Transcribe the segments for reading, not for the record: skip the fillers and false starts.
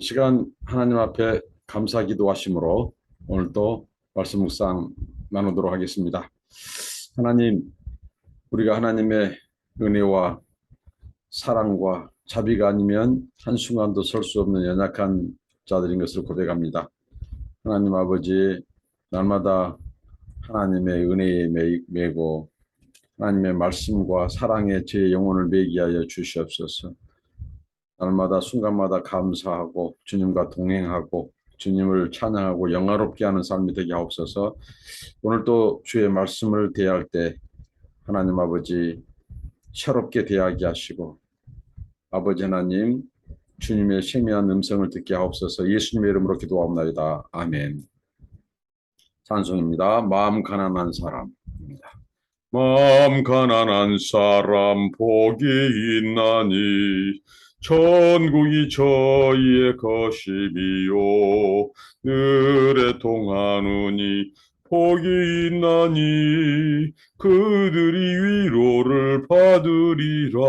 이 시간 하나님 앞에 감사 기도하심으로 오늘도 말씀 묵상 나누도록 하겠습니다. 하나님, 우리가 하나님의 은혜와 사랑과 자비가 아니면 한순간도 설 수 없는 연약한 자들인 것을 고백합니다. 하나님 아버지, 날마다 하나님의 은혜에 매고 하나님의 말씀과 사랑에 제 영혼을 매게 하여 주시옵소서. 날마다 순간마다 감사하고 주님과 동행하고 주님을 찬양하고 영화롭게 하는 삶이 되게 하옵소서. 오늘 또 주의 말씀을 대할 때 하나님 아버지 새롭게 대하게 하시고 아버지 하나님 주님의 세미한 음성을 듣게 하옵소서. 예수님의 이름으로 기도하옵나이다. 아멘. 찬송입니다. 마음 가난한 사람입니다. 마음 가난한 사람 복이 있나니 천국이 저희의 것이미요 늘에 통하느니 복이 있나니 그들이 위로를 받으리라.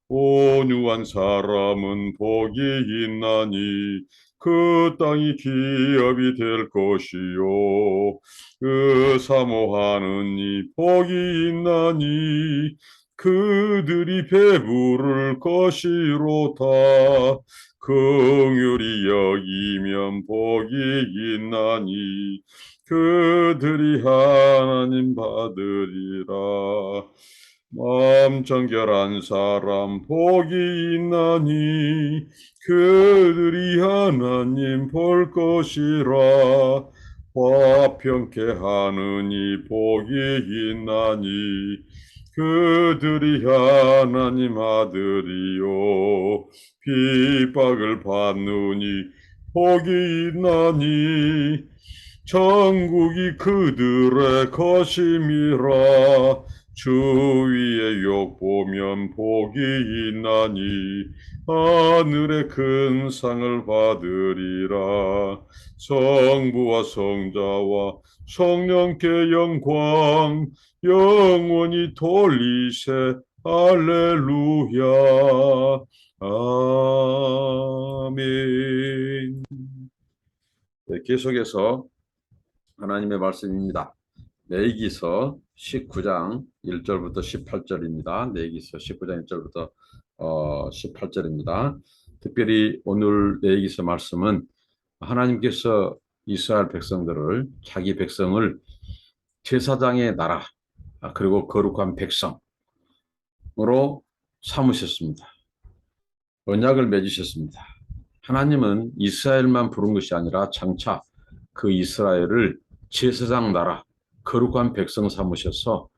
온유한 사람은 복이 있나니 그 땅이 기업이 될 것이요 그 사모하는 이 복이 있나니 그들이 배부를 것이로다. 긍휼히 여기면 복이 있나니 그들이 하나님 받으리라. 마음 정결한 사람 복이 있나니 그들이 하나님 볼 것이라. 화평케 하느니 복이 있나니 그들이 하나님 아들이요 핍박을 받느니 복이 있나니 천국이 그들의 것임이라. 주위의 욕 보면 복이 있나니 하늘의 큰 상을 받으리라. 성부와 성자와 성령께 영광 영원히 돌리세. 할렐루야. 아멘. 네, 계속해서 하나님의 말씀입니다. 레위기서 19장 1절부터 18절입니다. 레위기서 19장 1절부터 18절입니다. 특별히 오늘 레위기서 말씀은 하나님께서 이스라엘 백성들을 자기 백성을 제사장의 나라 그리고 거룩한 백성으로 삼으셨습니다. 언약을 맺으셨습니다. 하나님은 이스라엘만 부른 것이 아니라 장차 그 이스라엘을 제사장 나라 거룩한 백성 삼으셔서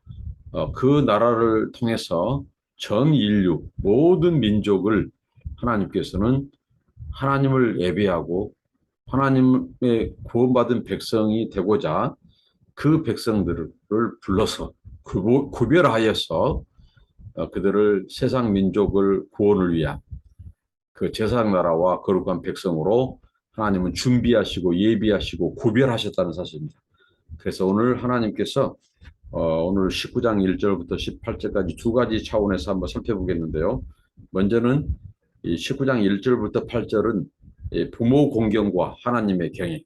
그 나라를 통해서 전 인류 모든 민족을 하나님께서는 하나님을 예배하고 하나님의 구원받은 백성이 되고자 그 백성들을 불러서 구별하여서 그들을 세상 민족을 구원을 위한 그 제사장 나라와 거룩한 백성으로 하나님은 준비하시고 예비하시고 구별하셨다는 사실입니다. 그래서 오늘 하나님께서 오늘 19장 1절부터 18절까지 두 가지 차원에서 한번 살펴보겠는데요. 먼저는 이 19장 1절부터 8절은 부모 공경과 하나님의 경외,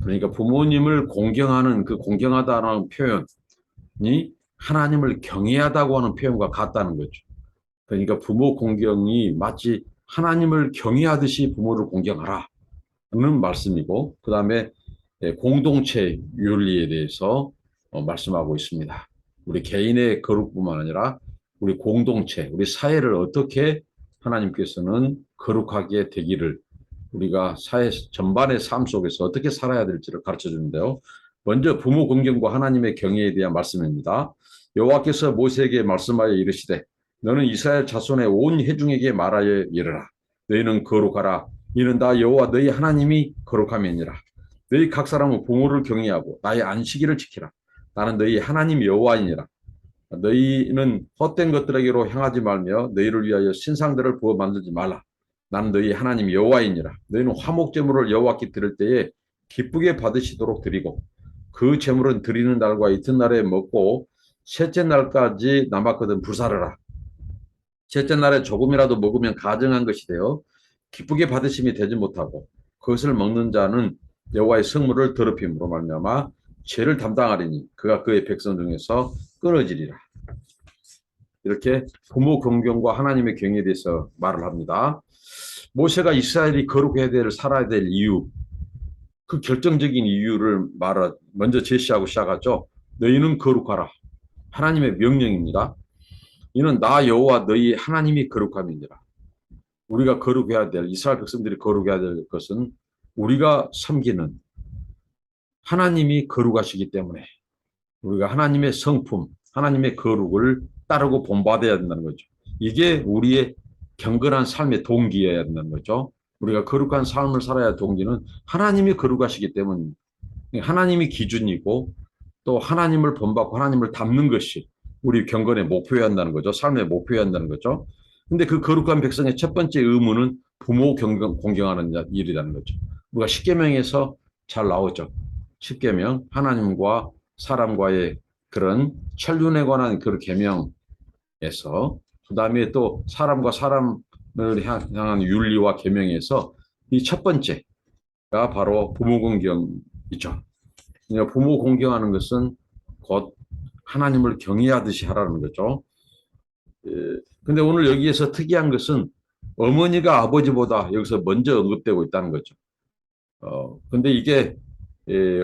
그러니까 부모님을 공경하는 그 공경하다는 표현이 하나님을 경외하다고 하는 표현과 같다는 거죠. 그러니까 부모 공경이 마치 하나님을 경외하듯이 부모를 공경하라는 말씀이고, 그 다음에 공동체 윤리에 대해서 말씀하고 있습니다. 우리 개인의 거룩뿐만 아니라 우리 공동체, 우리 사회를 어떻게 하나님께서는 거룩하게 되기를 우리가 사회 전반의 삶 속에서 어떻게 살아야 될지를 가르쳐 주는데요. 먼저 부모 공경과 하나님의 경외에 대한 말씀입니다. 여호와께서 모세에게 말씀하여 이르시되 너는 이스라엘 자손의 온 회중에게 말하여 이르라. 너희는 거룩하라. 이는 다 여호와 너희 하나님이 거룩함이니라. 너희 각 사람은 부모를 경외하고 나의 안식일을 지키라. 나는 너희 하나님 여호와이니라. 너희는 헛된 것들에게로 향하지 말며 너희를 위하여 신상들을 부어 만들지 말라. 나는 너희 하나님 여호와이니라. 너희는 화목 제물을 여호와께 드릴 때에 기쁘게 받으시도록 드리고 그 제물은 드리는 날과 이튿날에 먹고 셋째 날까지 남았거든 불사르라. 셋째 날에 조금이라도 먹으면 가증한 것이 되어 기쁘게 받으심이 되지 못하고 그것을 먹는 자는 여호와의 성물을 더럽힘으로 말미암아 죄를 담당하리니 그가 그의 백성 중에서 끊어지리라. 이렇게 부모 경경과 하나님의 경에 대해서 말을 합니다. 모세가 이스라엘이 거룩해야 될 살아야 될 이유, 그 결정적인 이유를 먼저 제시하고 시작하죠. 너희는 거룩하라. 하나님의 명령입니다. 이는 나 여호와 너희 하나님이 거룩함이니라. 우리가 거룩해야 될, 이스라엘 백성들이 거룩해야 될 것은 우리가 섬기는 하나님이 거룩하시기 때문에 우리가 하나님의 성품, 하나님의 거룩을 따르고 본받아야 된다는 거죠. 이게 우리의 경건한 삶의 동기여야 된다는 거죠. 우리가 거룩한 삶을 살아야 동기는 하나님이 거룩하시기 때문에 하나님이 기준이고 또 하나님을 본받고 하나님을 닮는 것이 우리 경건의 목표여야 한다는 거죠. 삶의 목표여야 한다는 거죠. 근데 그 거룩한 백성의 첫 번째 의무는 부모 공경하는 일이라는 거죠. 우리가 십계명에서 잘 나오죠. 십계명, 하나님과 사람과의 그런 천륜에 관한 그 계명에서 그다음에 또 사람과 사람을 향한 윤리와 계명에서 이 첫 번째가 바로 부모 공경이죠. 부모 공경하는 것은 곧 하나님을 경외하듯이 하라는 거죠. 근데 오늘 여기에서 특이한 것은 어머니가 아버지보다 여기서 먼저 언급되고 있다는 거죠. 근데 이게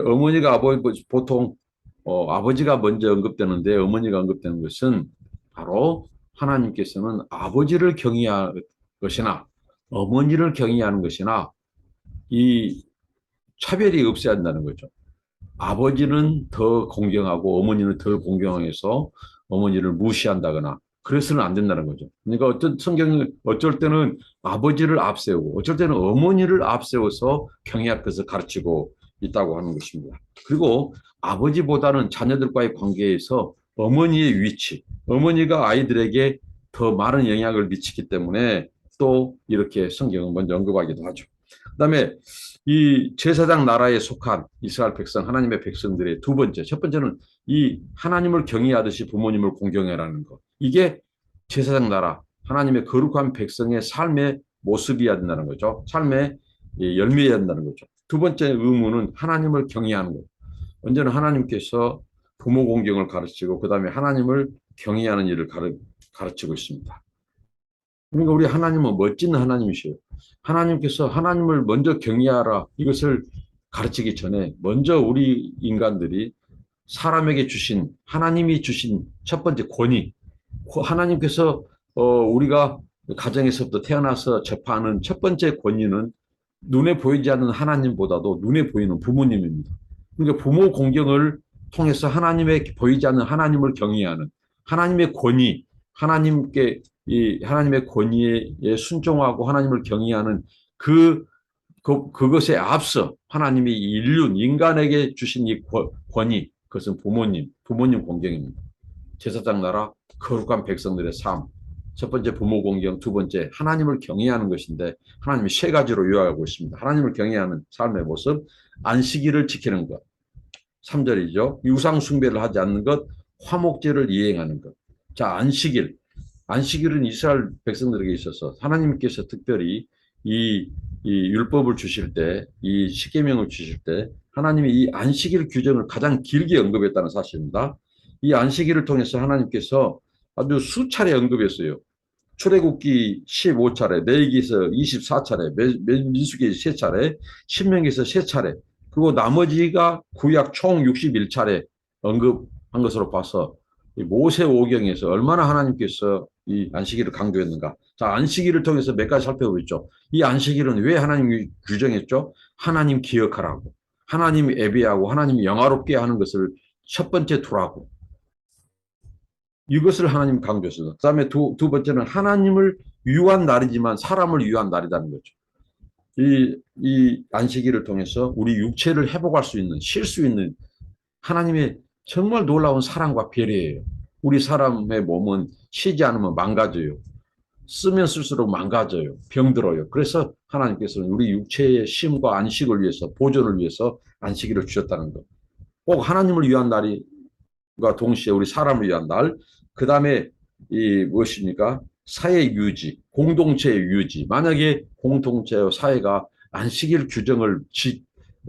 어머니가 보통 아버지가 먼저 언급되는데 어머니가 언급되는 것은 바로 하나님께서는 아버지를 경외하는 것이나 어머니를 경외하는 것이나 이 차별이 없어야 한다는 거죠. 아버지는 더 공경하고 어머니는 더 공경해서 어머니를 무시한다거나 그래서는 안 된다는 거죠. 그러니까 어떤 성경은 어쩔 때는 아버지를 앞세우고 어쩔 때는 어머니를 앞세워서 경외할 것을 가르치고 있다고 하는 것입니다. 그리고 아버지보다는 자녀들과의 관계에서 어머니의 위치, 어머니가 아이들에게 더 많은 영향을 미치기 때문에 또 이렇게 성경은 먼저 언급하기도 하죠. 그다음에 이 제사장 나라에 속한 이스라엘 백성, 하나님의 백성들의 두 번째, 첫 번째는 이 하나님을 경외하듯이 부모님을 공경해라는 것. 이게 제사장 나라, 하나님의 거룩한 백성의 삶의 모습이어야 된다는 거죠. 삶의 열매여야 된다는 거죠. 두 번째 의무는 하나님을 경외하는 것. 언제나 하나님께서 부모 공경을 가르치고 그 다음에 하나님을 경외하는 일을 가르치고 있습니다. 그러니까 우리 하나님은 멋진 하나님이시요. 하나님께서 하나님을 먼저 경외하라 이것을 가르치기 전에 먼저 우리 인간들이 사람에게 주신 하나님이 주신 첫 번째 권위, 하나님께서 우리가 가정에서부터 태어나서 접하는 첫 번째 권위는 눈에 보이지 않는 하나님보다도 눈에 보이는 부모님입니다. 그러니까 부모 공경을 통해서 하나님의 보이지 않는 하나님을 경외하는 하나님의 권위, 하나님의 권위에 순종하고 하나님을 경외하는 그것에 앞서 하나님이 인간에게 주신 이 권위, 그것은 부모님 공경입니다. 제사장 나라, 거룩한 백성들의 삶. 첫 번째 부모 공경, 두 번째 하나님을 경외하는 것인데 하나님이 세 가지로 요약하고 있습니다. 하나님을 경외하는 삶의 모습, 안식일을 지키는 것. 3절이죠. 유상 숭배를 하지 않는 것, 화목제를 이행하는 것. 자, 안식일은 이스라엘 백성들에게 있어서 하나님께서 특별히 이 율법을 주실 때, 이 십계명을 주실 때 하나님이 이 안식일 규정을 가장 길게 언급했다는 사실입니다. 이 안식일을 통해서 하나님께서 아주 수차례 언급했어요. 출애굽기 15차례, 레위기에서 24차례, 민수기에서 3차례, 신명기에서 3차례, 그리고 나머지가 구약 총 61차례 언급한 것으로 봐서 모세 오경에서 얼마나 하나님께서 이 안식일을 강조했는가. 자, 안식일을 통해서 몇 가지 살펴보죠. 이 안식일은 왜 하나님이 규정했죠? 하나님 기억하라고, 하나님 예배하고 하나님 영화롭게 하는 것을 첫 번째 두라고. 이것을 하나님 강조했어요. 그 다음에 두 번째는 하나님을 위한 날이지만 사람을 위한 날이라는 거죠. 이 안식일을 통해서 우리 육체를 회복할 수 있는, 쉴 수 있는 하나님의 정말 놀라운 사랑과 배려예요. 우리 사람의 몸은 쉬지 않으면 망가져요. 쓰면 쓸수록 망가져요. 병들어요. 그래서 하나님께서는 우리 육체의 쉼과 안식을 위해서, 보존을 위해서 안식일을 주셨다는 것. 꼭 하나님을 위한 날과 동시에 우리 사람을 위한 날, 그 다음에 무엇입니까? 사회 유지, 공동체의 유지. 만약에 공동체 사회가 안식일 규정을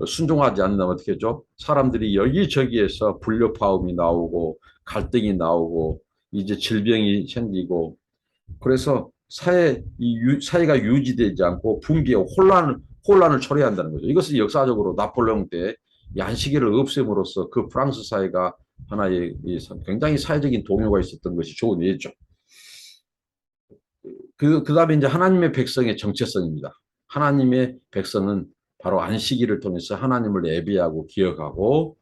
순종하지 않는다면 어떻게 하죠? 사람들이 여기저기에서 불협화음이 나오고 갈등이 나오고 이제 질병이 생기고 그래서 사회가 유지되지 않고 붕괴, 혼란을 초래한다는 거죠. 이것은 역사적으로 나폴레옹 때 안식일을 없앰으로써 그 프랑스 사회가 하나의 굉장히 사회적인 동요가 있었던 것이 좋은 예죠. 그다음에 이제 하나님의 백성의 정체성입니다. 하나님의 백성은 바로 안식일을 통해서 하나님을 예배하고 기억하고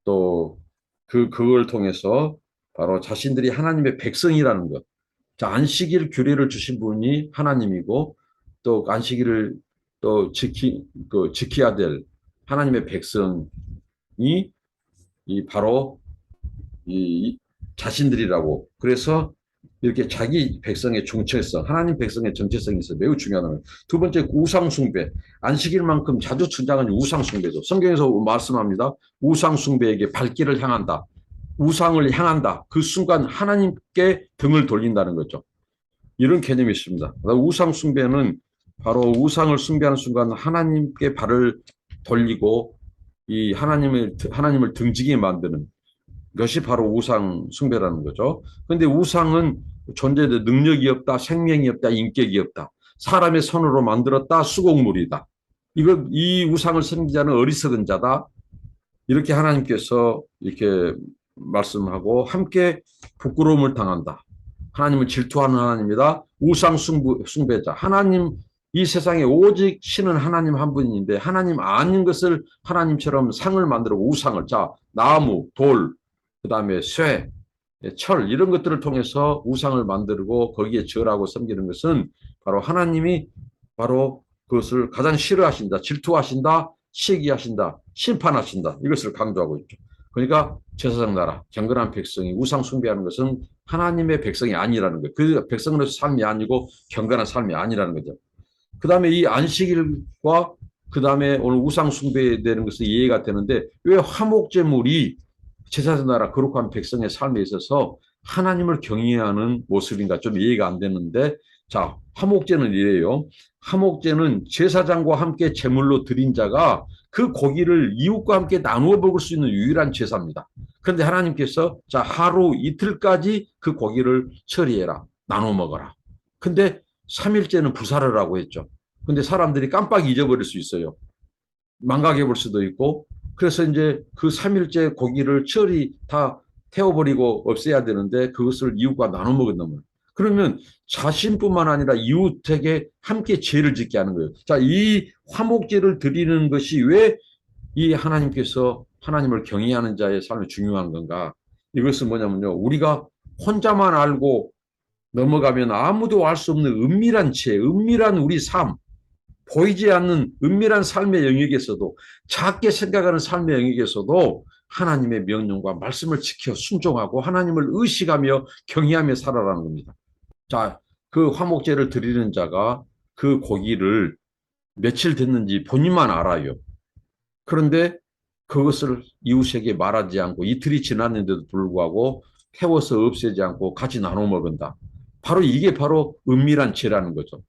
또 그걸 통해서 바로 자신들이 하나님의 백성이라는 것. 자, 안식일 규례를 주신 분이 하나님이고 또 안식일을 또 지켜야 될 하나님의 백성이 바로 이 자신들이라고. 그래서 이렇게 자기 백성의 정체성, 하나님 백성의 정체성이 있어 매우 중요하다는. 두 번째, 우상숭배. 안식일만큼 자주 등장하는 우상숭배죠. 성경에서 말씀합니다. 우상숭배에게 발길을 향한다. 우상을 향한다. 그 순간 하나님께 등을 돌린다는 거죠. 이런 개념이 있습니다. 우상숭배는 바로 우상을 숭배하는 순간 하나님께 발을 돌리고 이 하나님을 등지게 만드는 것이 바로 우상 숭배라는 거죠. 그런데 우상은 존재의 능력이 없다, 생명이 없다, 인격이 없다. 사람의 손으로 만들었다, 수곡물이다. 이 우상을 섬기는 자는 어리석은 자다. 이렇게 하나님께서 이렇게 말씀하고 함께 부끄러움을 당한다. 하나님을 질투하는 하나님이다. 우상 숭배자. 하나님, 이 세상에 오직 신은 하나님 한 분인데 하나님 아닌 것을 하나님처럼 상을 만들고 우상을, 자, 나무, 돌, 그다음에 쇠, 철 이런 것들을 통해서 우상을 만들고 거기에 절하고 섬기는 것은 바로 하나님이 바로 그것을 가장 싫어하신다, 질투하신다, 시기하신다, 심판하신다 이것을 강조하고 있죠. 그러니까 제사장 나라, 경건한 백성이 우상 숭배하는 것은 하나님의 백성이 아니라는 거예요. 그 백성으로서 삶이 아니고 경건한 삶이 아니라는 거죠. 그다음에 이 안식일과 그다음에 오늘 우상 숭배되는 것은 이해가 되는데 왜 화목제물이 제사장 나라 거룩한 백성의 삶에 있어서 하나님을 경외하는 모습인가 좀 이해가 안 되는데, 자, 화목제는 이래요. 화목제는 제사장과 함께 제물로 드린 자가 그 고기를 이웃과 함께 나누어 먹을 수 있는 유일한 제사입니다. 그런데 하나님께서 자, 하루 이틀까지 그 고기를 처리해라, 나눠 먹어라. 근데 3일째는 불사르라고 했죠. 근데 사람들이 깜빡 잊어버릴 수 있어요. 망각해 볼 수도 있고. 그래서 이제 그 3일째 고기를 다 태워버리고 없애야 되는데 그것을 이웃과 나눠 먹었단 말이에요. 그러면 자신뿐만 아니라 이웃에게 함께 죄를 짓게 하는 거예요. 자, 이 화목제를 드리는 것이 왜 이 하나님께서 하나님을 경외하는 자의 삶이 중요한 건가? 이것은 뭐냐면요. 우리가 혼자만 알고 넘어가면 아무도 알 수 없는 은밀한 죄, 은밀한 우리 삶, 보이지 않는 은밀한 삶의 영역에서도 작게 생각하는 삶의 영역에서도 하나님의 명령과 말씀을 지켜 순종하고 하나님을 의식하며 경외하며 살아라는 겁니다. 자, 그 화목제를 드리는 자가 그 고기를 며칠 됐는지 본인만 알아요. 그런데 그것을 이웃에게 말하지 않고 이틀이 지났는데도 불구하고 태워서 없애지 않고 같이 나눠 먹은다. 바로 이게 바로 은밀한 죄라는 거죠.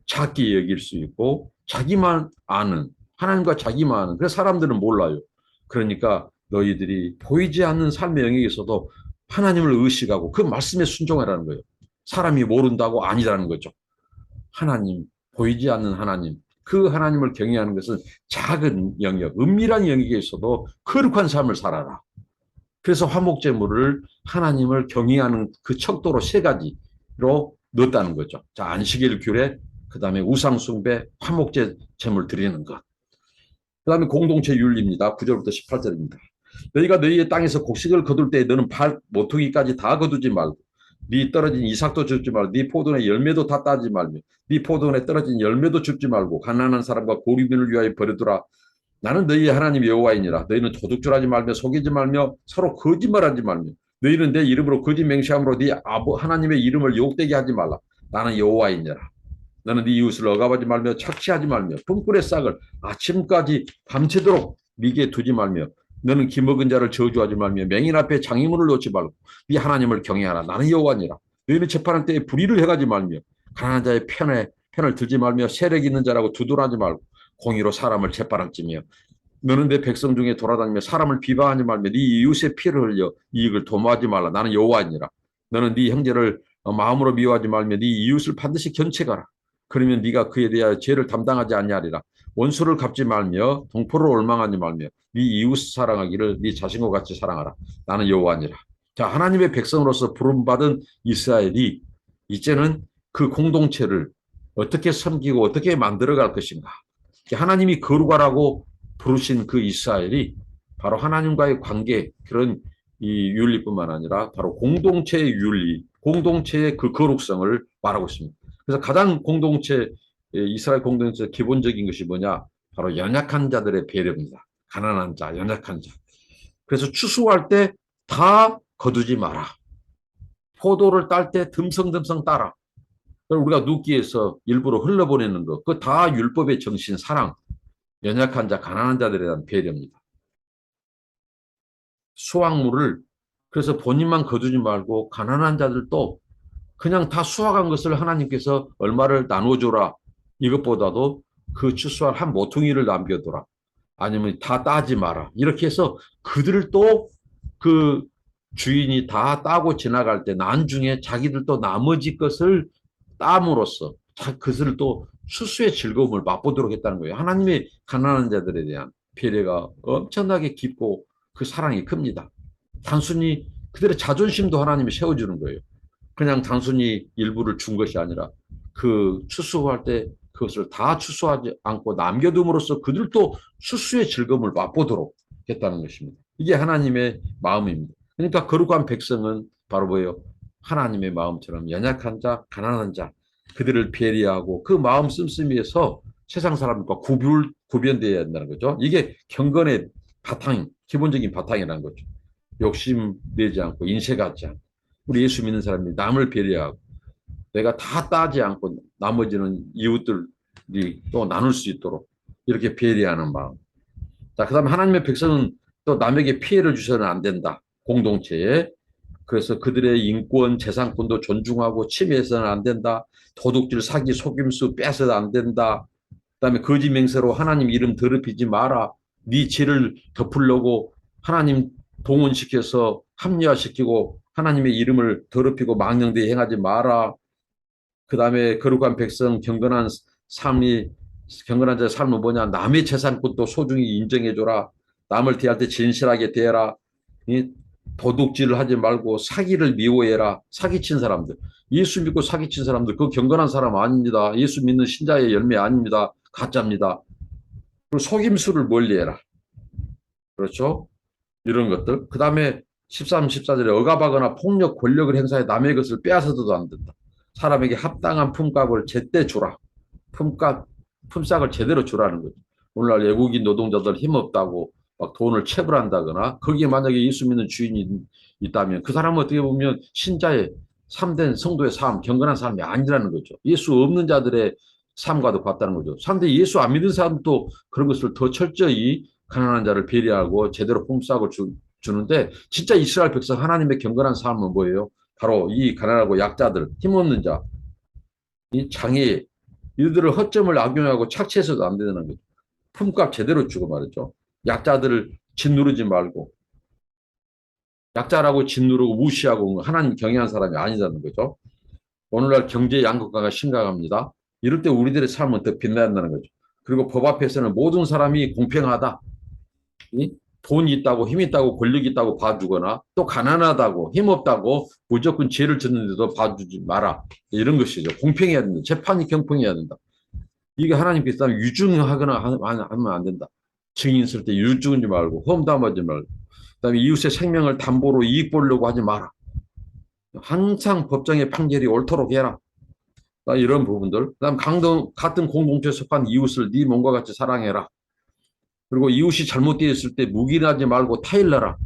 작게 여길 수 있고 자기만 아는, 하나님과 자기만 아는. 그래서 사람들은 몰라요. 그러니까 너희들이 보이지 않는 삶의 영역에서도 하나님을 의식하고 그 말씀에 순종하라는 거예요. 사람이 모른다고 아니라는 거죠. 하나님, 보이지 않는 하나님, 그 하나님을 경외하는 것은 작은 영역, 은밀한 영역에서도 거룩한 삶을 살아라. 그래서 화목제물을 하나님을 경외하는 그 척도로 3가지로 넣었다는 거죠. 자, 안식일 규례, 그 다음에 우상숭배, 화목제 제물 드리는 것. 그 다음에 공동체 윤리입니다. 9절부터 18절입니다. 너희가 너희의 땅에서 곡식을 거둘 때 너는 발 모퉁이까지 다 거두지 말고 네 떨어진 이삭도 줍지 말고 네 포도원의 열매도 다 따지 말며 네 포도원에 떨어진 열매도 줍지 말고 가난한 사람과 고리빈을 위하여 버려두라. 나는 너희의 하나님 여호와이니라. 너희는 도둑질하지 말며 속이지 말며 서로 거짓말하지 말며 너희는 내 이름으로 거짓 맹세함으로 네 하나님의 이름을 욕되게 하지 말라. 나는 여호와이니라. 너는 네 이웃을 억압하지 말며 착취하지 말며 분꿀의 싹을 아침까지 밤새도록 네게 두지 말며 너는 기먹은 자를 저주하지 말며 맹인 앞에 장의물을 놓지 말고 네 하나님을 경외하라. 나는 여호와니라. 너희는 재판할 때에 불의를 해가지 말며 가난한 자의 편을 들지 말며 세력 있는 자라고 두둔하지 말고 공의로 사람을 재판할지며 너는 내 백성 중에 돌아다니며 사람을 비방하지 말며 네 이웃의 피를 흘려 이익을 도모하지 말라. 나는 여호와니라. 너는 네 형제를 마음으로 미워하지 말며 네 이웃을 반드시 견책하라. 그러면 네가 그에 대하여 죄를 담당하지 아니하리라. 원수를 갚지 말며 동포를 올망하지 말며 네 이웃 사랑하기를 네 자신과 같이 사랑하라. 나는 여호와니라. 자, 하나님의 백성으로서 부름받은 이스라엘이 이제는 그 공동체를 어떻게 섬기고 어떻게 만들어갈 것인가. 하나님이 거룩하라고 부르신 그 이스라엘이 바로 하나님과의 관계, 그런 이 윤리뿐만 아니라 바로 공동체의 윤리, 공동체의 그 거룩성을 말하고 있습니다. 그래서 가장 이스라엘 공동체의 기본적인 것이 뭐냐? 바로 연약한 자들의 배려입니다. 가난한 자, 연약한 자. 그래서 추수할 때 다 거두지 마라. 포도를 딸 때 듬성듬성 따라. 우리가 눕기에서 일부러 흘려보내는 거, 그거 다 율법의 정신, 사랑, 연약한 자, 가난한 자들에 대한 배려입니다. 수확물을 그래서 본인만 거두지 말고 가난한 자들도 그냥 다 수확한 것을 하나님께서 얼마를 나눠줘라. 이것보다도 그 추수할 한 모퉁이를 남겨둬라. 아니면 다 따지 마라. 이렇게 해서 그들을 또 그 주인이 다 따고 지나갈 때 나중에 자기들도 나머지 것을 땀으로써 그것을 또 추수의 즐거움을 맛보도록 했다는 거예요. 하나님의 가난한 자들에 대한 배려가 엄청나게 깊고 그 사랑이 큽니다. 단순히 그들의 자존심도 하나님이 세워주는 거예요. 그냥 단순히 일부를 준 것이 아니라 그 추수할 때 그것을 다 추수하지 않고 남겨둠으로써 그들도 추수의 즐거움을 맛보도록 했다는 것입니다. 이게 하나님의 마음입니다. 그러니까 거룩한 백성은 바로 뭐예요? 하나님의 마음처럼 연약한 자, 가난한 자, 그들을 배려하고 그 마음 씀씀이에서 세상 사람과 구별되어야 한다는 거죠. 이게 경건의 바탕, 기본적인 바탕이라는 거죠. 욕심 내지 않고 인색하지 않고 우리 예수 믿는 사람이 남을 배려하고 내가 다 따지 않고 나머지는 이웃들이 또 나눌 수 있도록 이렇게 배려하는 마음. 자, 그 다음에 하나님의 백성은 또 남에게 피해를 주셔서는 안 된다. 공동체에. 그래서 그들의 인권, 재산권도 존중하고 침해해서는 안 된다. 도둑질, 사기, 속임수 빼서는 안 된다. 그다음에 거짓 맹세로 하나님 이름 더럽히지 마라. 네 죄를 덮으려고 하나님 동원시켜서 합리화시키고 하나님의 이름을 더럽히고 망령되이 행하지 마라. 그다음에 거룩한 백성 경건한 자의 삶은 뭐냐? 남의 재산권도 소중히 인정해줘라. 남을 대할 때 진실하게 대해라. 도둑질을 하지 말고 사기를 미워해라. 사기친 사람들. 예수 믿고 사기친 사람들, 그 경건한 사람 아닙니다. 예수 믿는 신자의 열매 아닙니다. 가짜입니다. 그리고 속임수를 멀리해라. 그렇죠? 이런 것들. 그 다음에 13, 14절에 억압하거나 폭력, 권력을 행사해 남의 것을 빼앗아서도 안 된다. 사람에게 합당한 품값을 제때 주라. 품삯을 제대로 주라는 거죠. 오늘날 외국인 노동자들 힘없다고 막 돈을 체불한다거나 거기에 만약에 예수 믿는 주인이 있다면 그 사람은 어떻게 보면 신자의 참된 성도의 삶, 경건한 삶이 아니라는 거죠. 예수 없는 자들의 삶과도 같다는 거죠. 상대 예수 안 믿는 사람도 그런 것을 더 철저히 가난한 자를 배려하고 제대로 품삯을 주는데 진짜 이스라엘 백성 하나님의 경건한 삶은 뭐예요? 바로 이 가난하고 약자들, 힘없는 자, 이 장애, 이들을 허점을 악용하고 착취해서도 안 되는 거죠. 품값 제대로 주고 말이죠. 약자들을 짓누르지 말고 약자라고 짓누르고 무시하고 하나님 경외한 사람이 아니라는 거죠. 오늘날 경제 양극화가 심각합니다. 이럴 때 우리들의 삶은 더 빛난다는 거죠. 그리고 법 앞에서는 모든 사람이 공평하다. 돈이 있다고 힘 있다고 권력이 있다고 봐주거나 또 가난하다고 힘없다고 무조건 죄를 짓는데도 봐주지 마라. 이런 것이죠. 공평해야 된다. 재판이 경평해야 된다. 이게 하나님께서 유증하거나 하면 안 된다. 증인 쓸 때 유증하지 말고 험담하지 말고 그다음에 이웃의 생명을 담보로 이익 보려고 하지 마라. 항상 법정의 판결이 옳도록 해라. 이런 부분들. 그다음 같은 공동체에 속한 이웃을 네 몸과 같이 사랑해라. 그리고 이웃이 잘못되어 있을 때 묵인하지 말고 타일러라.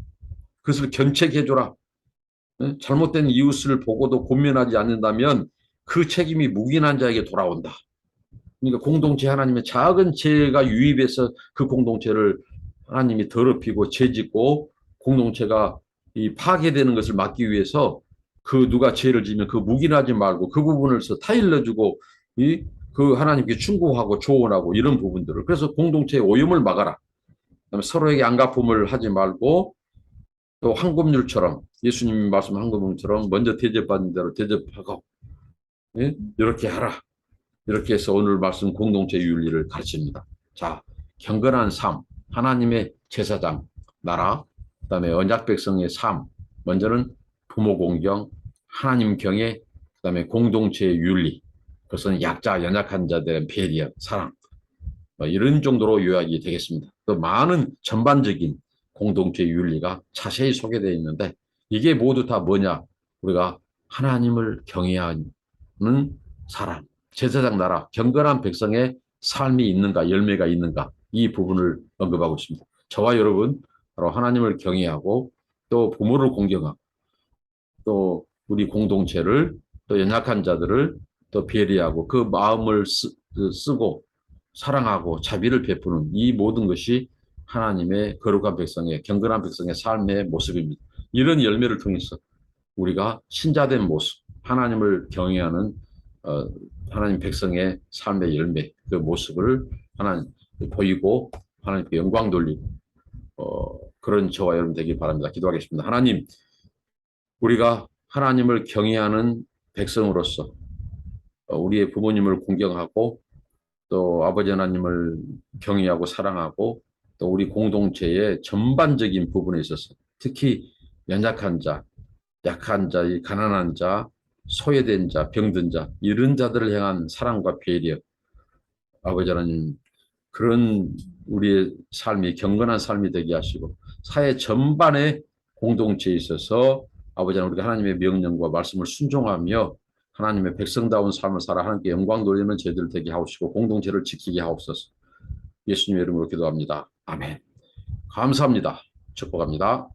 그것을 견책해줘라. 잘못된 이웃을 보고도 권면하지 않는다면 그 책임이 묵인한 자에게 돌아온다. 그러니까 공동체 하나님의 작은 죄가 유입해서 그 공동체를 하나님이 더럽히고 죄짓고 공동체가 이 파괴되는 것을 막기 위해서 그 누가 죄를 지면 그 묵인하지 말고 그 부분을 타일러주고 그 하나님께 충고하고 조언하고 이런 부분들을. 그래서 공동체의 오염을 막아라. 그다음에 서로에게 안갚음을 하지 말고 또 황금률처럼 예수님이 말씀한 황금률처럼 먼저 대접받는 대로 대접하고, 예? 이렇게 하라. 이렇게 해서 오늘 말씀 공동체 윤리를 가르칩니다. 자, 경건한 삶, 하나님의 제사장, 나라, 그다음에 언약 백성의 삶. 먼저는 부모 공경, 하나님 경외, 그다음에 공동체의 윤리. 그것은 약자, 연약한 자들에 대한 배려, 사랑. 이런 정도로 요약이 되겠습니다. 또 많은 전반적인 공동체 윤리가 자세히 소개되어 있는데 이게 모두 다 뭐냐? 우리가 하나님을 경외하는 사람, 제사장 나라, 경건한 백성의 삶이 있는가, 열매가 있는가, 이 부분을 언급하고 있습니다. 저와 여러분 바로 하나님을 경외하고 또 부모를 공경하고 또 우리 공동체를 또 연약한 자들을 또 배려하고 그 마음을 쓰고 사랑하고 자비를 베푸는 이 모든 것이 하나님의 거룩한 백성의 경건한 백성의 삶의 모습입니다. 이런 열매를 통해서 우리가 신자된 모습, 하나님을 경외하는 하나님 백성의 삶의 열매, 그 모습을 하나님 보이고 하나님께 영광 돌리고 그런 저와 여러분 되길 바랍니다. 기도하겠습니다. 하나님, 우리가 하나님을 경외하는 백성으로서 우리의 부모님을 공경하고 또 아버지 하나님을 경외하고 사랑하고 또 우리 공동체의 전반적인 부분에 있어서 특히 연약한 자, 약한 자, 가난한 자, 소외된 자, 병든 자 이런 자들을 향한 사랑과 배려, 아버지 하나님 그런 우리의 삶이 경건한 삶이 되게 하시고 사회 전반의 공동체에 있어서 아버지 하나님 우리가 하나님의 명령과 말씀을 순종하며 하나님의 백성다운 삶을 살아 하나님께 영광 돌리는 저희들 되게 하옵시고 공동체를 지키게 하옵소서. 예수님의 이름으로 기도합니다. 아멘. 감사합니다. 축복합니다.